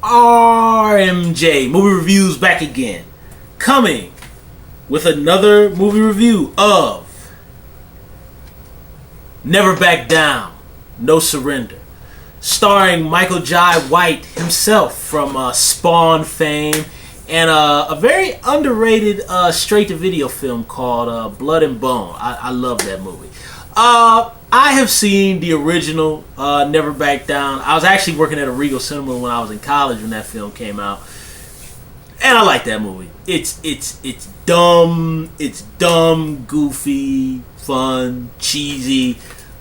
RMJ Movie Reviews back again. Coming with another movie review of Never Back Down, No Surrender. Starring Michael Jai White himself from Spawn fame and a very underrated straight-to-video film called Blood and Bone. I love that movie. I have seen the original Never Back Down. I was actually working at a Regal Cinema when I was in college when that film came out, and I like that movie. It's dumb, goofy, fun, cheesy.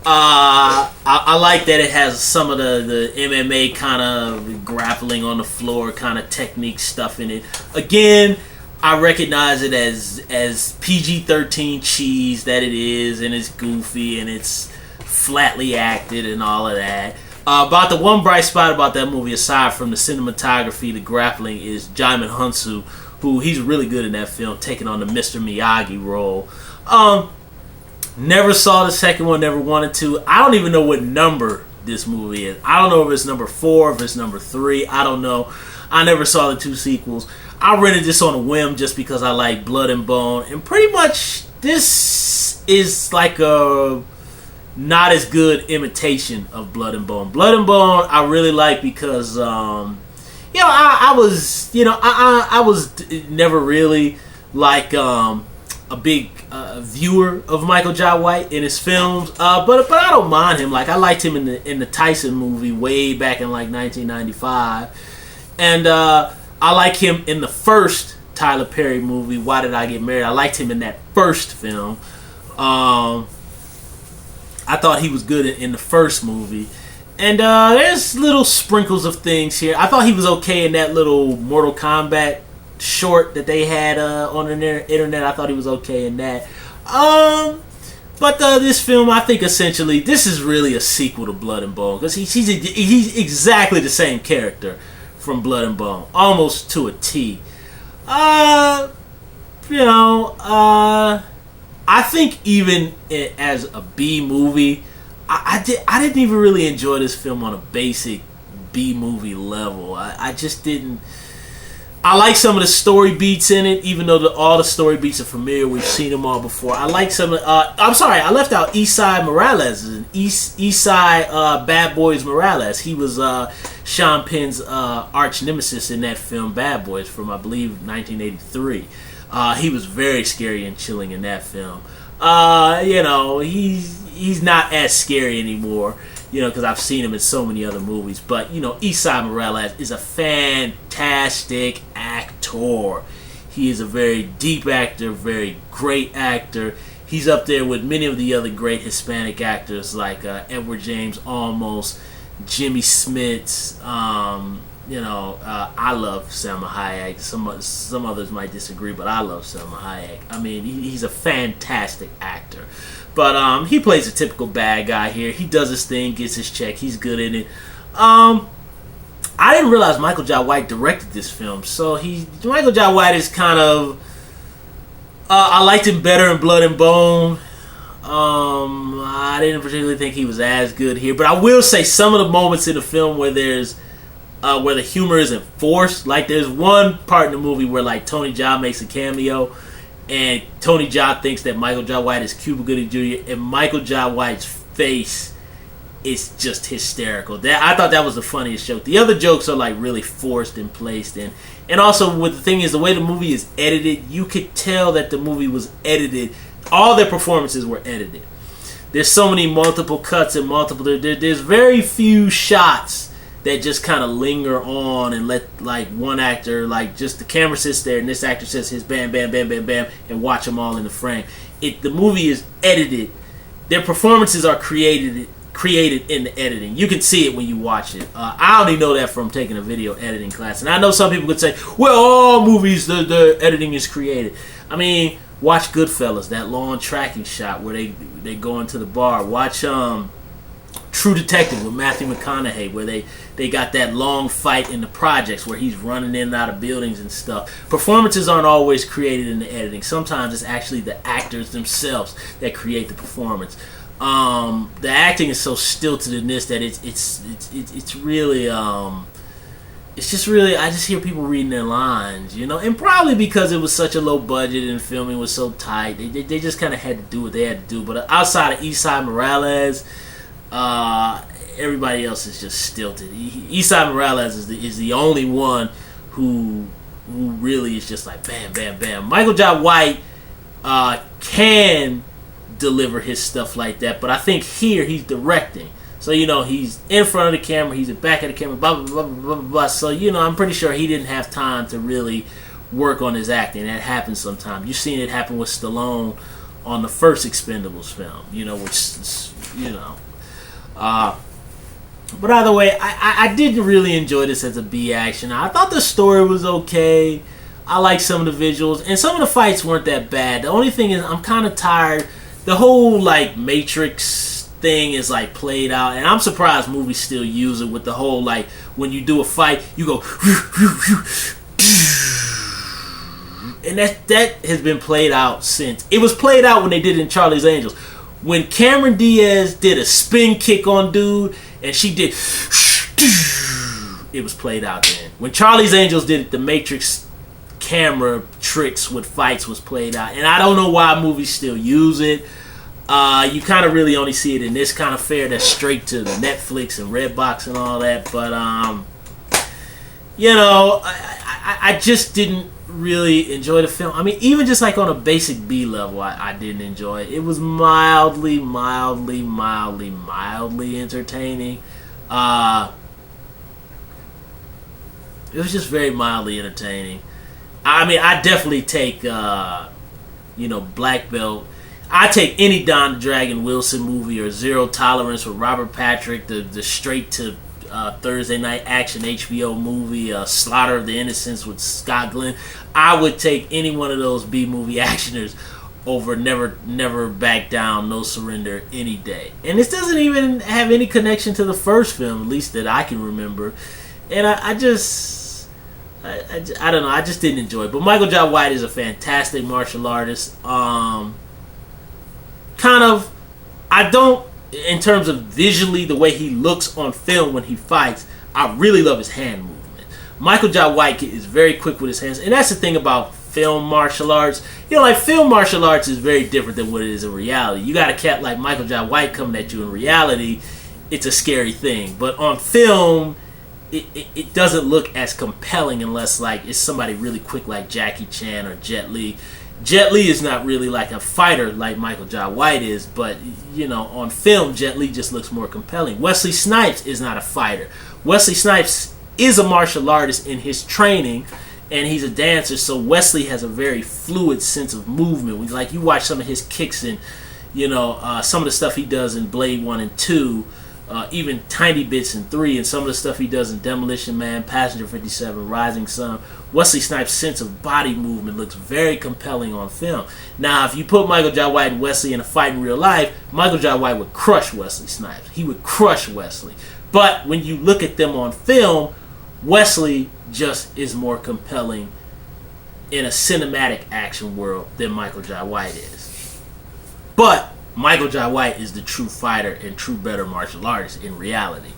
I like that it has some of the MMA kind of grappling on the floor kind of technique stuff in it. Again, I recognize it as PG-13 cheese that it is, and it's goofy and it's flatly acted and all of that. About the one bright spot about that movie, aside from the cinematography, the grappling, is Djimon Hounsou, who he's really good in that film, taking on the Mr. Miyagi role. Never saw the second one, never wanted to. I don't even know what number this movie is. I don't know if it's number 4, if it's number 3. I don't know. I never saw the 2 sequels. I rented this on a whim just because I like Blood and Bone. And pretty much this is like a not as good imitation of Blood and Bone. Blood and Bone I really like because I was never really like a big viewer of Michael Jai White in his films, but I don't mind him. Like, I liked him in the Tyson movie way back in like 1995, and I like him in the first Tyler Perry movie, Why Did I Get Married? I liked him in that first film. I thought he was good in the first movie. And there's little sprinkles of things here. I thought he was okay in that little Mortal Kombat short that they had on the internet. I thought he was okay in that. But this film, I think essentially, this is really a sequel to Blood and Bone. Because he's exactly the same character from Blood and Bone. Almost to a T. I think even as a B movie, I didn't even really enjoy this film on a basic B movie level. I just didn't. I like some of the story beats in it, even though all the story beats are familiar. We've seen them all before. I like some of. I'm sorry, I left out Esai Morales. Esai Bad Boys Morales. He was Sean Penn's arch nemesis in that film Bad Boys from, I believe, 1983. He was very scary and chilling in that film. He's not as scary anymore, because I've seen him in so many other movies. But, Esai Morales is a fantastic actor. He is a very deep actor, very great actor. He's up there with many of the other great Hispanic actors like Edward James Olmos, Jimmy Smits. I love Salma Hayek. Some others might disagree, but I love Salma Hayek. I mean, he's a fantastic actor. But he plays a typical bad guy here. He does his thing, gets his check. He's good in it. I didn't realize Michael Jai White directed this film. So Michael Jai White is kind of. I liked him better in Blood and Bone. I didn't particularly think he was as good here, but I will say some of the moments in the film where the humor isn't forced. Like, there's one part in the movie where like Tony Jaa makes a cameo, and Tony Jaa thinks that Michael Jai White is Cuba Gooding Jr., and Michael Jai White's face is just hysterical. I thought that was the funniest joke. The other jokes are like really forced and placed in. And also, what the thing is, the way the movie is edited, you could tell that the movie was edited. All their performances were edited. There's so many multiple cuts and there's very few shots that just kind of linger on and let like one actor, like just the camera sits there and this actor says his bam, bam, bam, bam, bam, and watch them all in the frame. The movie is edited. Their performances are created in the editing. You can see it when you watch it. I only know that from taking a video editing class. And I know some people could say, well, all movies, the editing is created. I mean, watch Goodfellas, that long tracking shot where they go into the bar. Watch True Detective with Matthew McConaughey, where they got that long fight in the projects where he's running in and out of buildings and stuff. Performances aren't always created in the editing. Sometimes it's actually the actors themselves that create the performance. The acting is so stilted in this that it's really it's just really, I just hear people reading their lines, you know, and probably because it was such a low budget and filming was so tight, they just kind of had to do what they had to do. But outside of Esai Morales, everybody else is just stilted. Esai Morales is the only one who really is just like bam, bam, bam. Michael Jai White can deliver his stuff like that, but I think here he's directing. So, you know, he's in front of the camera, he's in back of the camera, blah, blah, blah, blah, blah, blah. So, you know, I'm pretty sure he didn't have time to really work on his acting. That happens sometimes. You've seen it happen with Stallone on the first Expendables film, you know, which, you know. But either way, I didn't really enjoy this as a B action. I thought the story was okay. I liked some of the visuals, and some of the fights weren't that bad. The only thing is I'm kind of tired. The whole, like, Matrix thing is like played out, and I'm surprised movies still use it with the whole, like, when you do a fight you go and that has been played out since. It was played out when they did it in Charlie's Angels, when Cameron Diaz did a spin kick on dude and she did it was played out then. When Charlie's Angels did it, the Matrix camera tricks with fights was played out, and I don't know why movies still use it. You kind of really only see it in this kind of fare that's straight to Netflix and Redbox and all that. But, you know, I just didn't really enjoy the film. I mean, even just like on a basic B level, I didn't enjoy it. It was mildly entertaining. It was just very mildly entertaining. I mean, I definitely take, you know, Black Belt. I take any Don the Dragon Wilson movie, or Zero Tolerance with Robert Patrick, the straight to Thursday night action HBO movie, Slaughter of the Innocents with Scott Glenn. I would take any one of those B movie actioners over Never Back Down, No Surrender any day. And this doesn't even have any connection to the first film, at least that I can remember. And I don't know, I just didn't enjoy it. But Michael Jai White is a fantastic martial artist. In terms of visually, the way he looks on film when he fights, I really love his hand movement. Michael Jai White is very quick with his hands, and that's the thing about film martial arts. You know, like, film martial arts is very different than what it is in reality. You got a cat like Michael Jai White coming at you in reality, it's a scary thing. But on film, it doesn't look as compelling unless, like, it's somebody really quick like Jackie Chan or Jet Li. Jet Li is not really like a fighter like Michael Jai White is, but, you know, on film, Jet Li just looks more compelling. Wesley Snipes is not a fighter. Wesley Snipes is a martial artist in his training, and he's a dancer, so Wesley has a very fluid sense of movement. Like, you watch some of his kicks and, you know, some of the stuff he does in Blade 1 and 2, even tiny bits in 3, and some of the stuff he does in Demolition Man, Passenger 57, Rising Sun. Wesley Snipes' sense of body movement looks very compelling on film. Now, if you put Michael Jai White and Wesley in a fight in real life, Michael Jai White would crush Wesley Snipes. He would crush Wesley. But when you look at them on film, Wesley just is more compelling in a cinematic action world than Michael Jai White is. But Michael Jai White is the true fighter and true better martial artist in reality.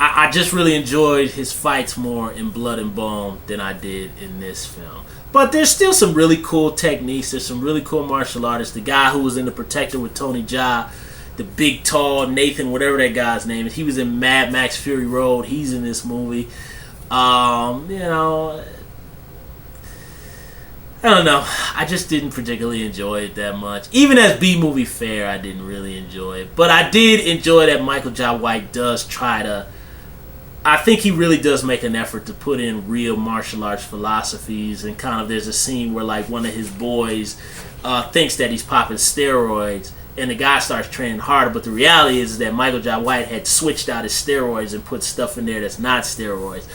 I just really enjoyed his fights more in Blood and Bone than I did in this film. But there's still some really cool techniques. There's some really cool martial artists. The guy who was in The Protector with Tony Jaa, the big, tall Nathan, whatever that guy's name is, he was in Mad Max Fury Road. He's in this movie. You know, I don't know. I just didn't particularly enjoy it that much. Even as B-movie fare, I didn't really enjoy it. But I did enjoy that Michael Jai White does try to... I think he really does make an effort to put in real martial arts philosophies, and kind of there's a scene where, like, one of his boys thinks that he's popping steroids, and the guy starts training harder, but the reality is that Michael Jai White had switched out his steroids and put stuff in there that's not steroids.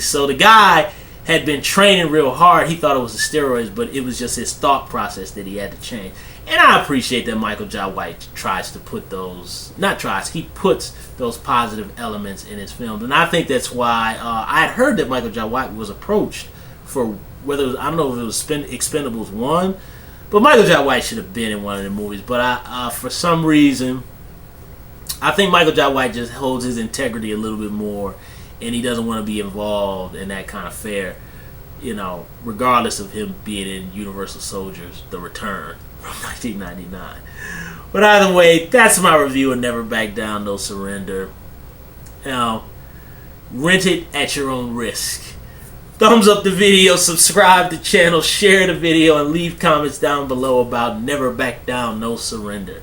So the guy had been training real hard. He thought it was the steroids, but it was just his thought process that he had to change. And I appreciate that Michael Jai White tries to put those, not tries, he puts those positive elements in his films. And I think that's why I had heard that Michael Jai White was approached for whether it was, I don't know if it was Expendables 1, but Michael Jai White should have been in one of the movies. But for some reason, I think Michael Jai White just holds his integrity a little bit more and he doesn't want to be involved in that kind of fare, regardless of him being in Universal Soldiers: The Return from 1999. But either way, that's my review of Never Back Down, No Surrender. Rent it at your own risk. Thumbs up the video, subscribe to the channel, share the video, and leave comments down below about Never Back Down, No Surrender.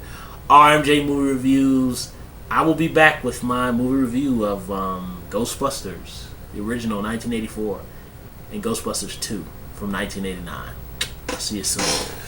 RMJ Movie Reviews. I will be back with my movie review of Ghostbusters, the original 1984, and Ghostbusters 2 from 1989. I'll see you soon.